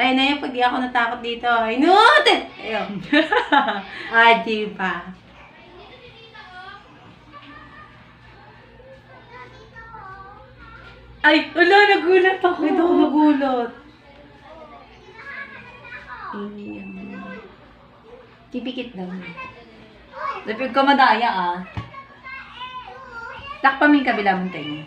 Tayo na yun pag di ako natakot dito. Inutin! Ayun. Diba? Ay, wala, nagulat ako. Ito ako nagulat. Kipikit daw. Lapig ka madaya ah. Takpan mo yung kabila mong tayo.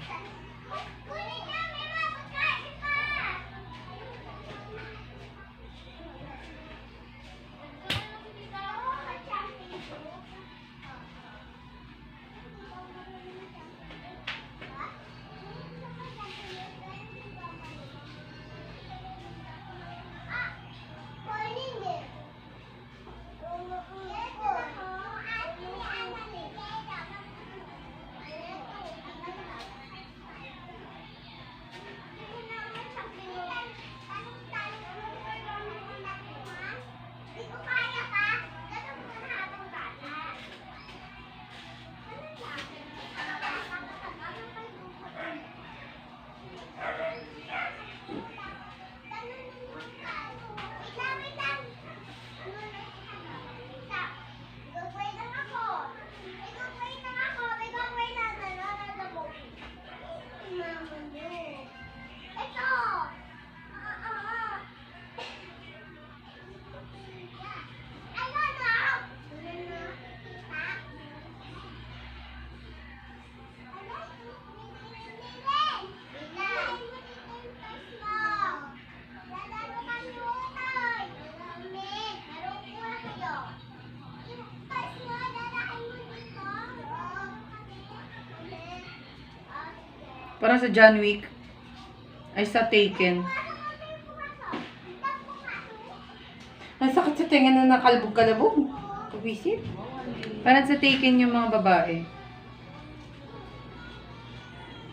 Parang sa John Wick. Ay, sa Taken. Ang sakit sa tenga na nakalbog-kalabog. Kabisit. Parang sa Taken yung mga babae.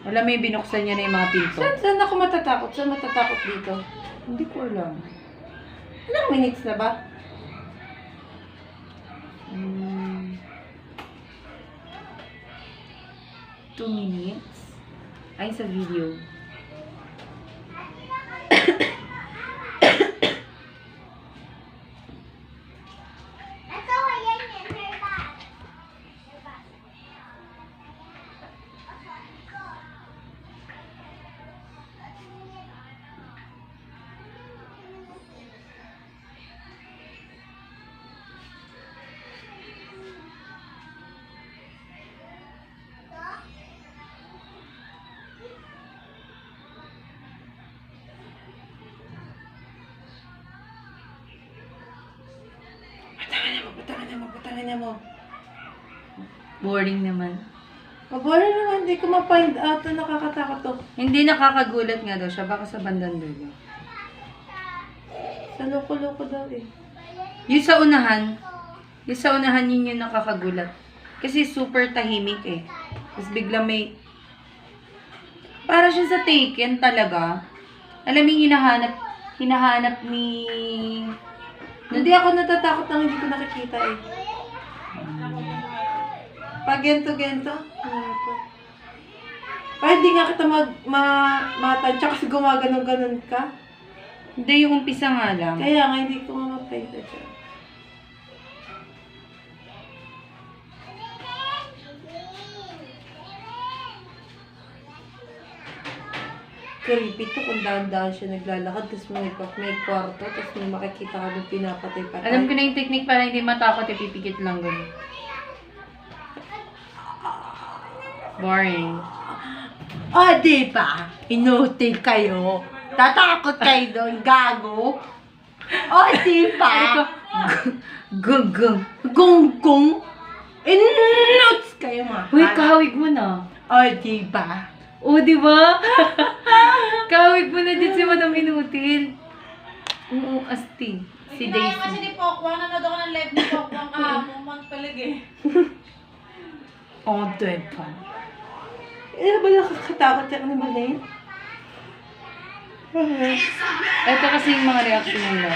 Wala, may binuksan niya na yung mga pinto. Saan ako matatakot? Saan matatakot dito? Hindi ko alam. Ilang minutes na ba? 2 minutes? Ay, sa video. Patangan mo. Boring naman. Boring naman. Hindi ko ma-find out na nakakatakot to. Hindi nakakagulat nga daw siya. Baka sa bandang dulo. Sa loko-loko daw eh. Yung sa unahan yun yung nakakagulat. Kasi super tahimik eh. Tapos bigla may... Para siya sa Taken talaga. Alam mo yung hinahanap ni... Hindi ako natatakot nang hindi ko nakikita eh. Pag gento-gento. Ay, hindi nga kita matansya kasi gumaganon-ganon ka. Hindi, yung umpisa nga lang. Kaya nga, hindi ko mapayta siya. Creepy to kung dahan-dahan siya naglalakad tapos may kwarto tapos may makikita ka doon pinapatay-patay. Alam ko na yung technique para hindi matakot, ipipikit lang gano'n. Boring. Diba? Inutil kayo. Tatakot kayo doon, gago. Diba? Gung-gung. Inuts kayo mga. Uy, kahawig mo na. Diba? Di ba? Kahawig mo na din si Madam Inutil. Oo, asti. Si Kinain kasi Daisy. ni Pokwang, nanood ako ng live ni Pokwang kahapon, magpalig eh. Diba? Ba nakakatakot yung animal na yun? Ito kasi yung mga reaction nila.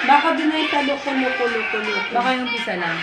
Baka doon ay talo-kulo-kulo-kulo. Baka yung umpisa lang.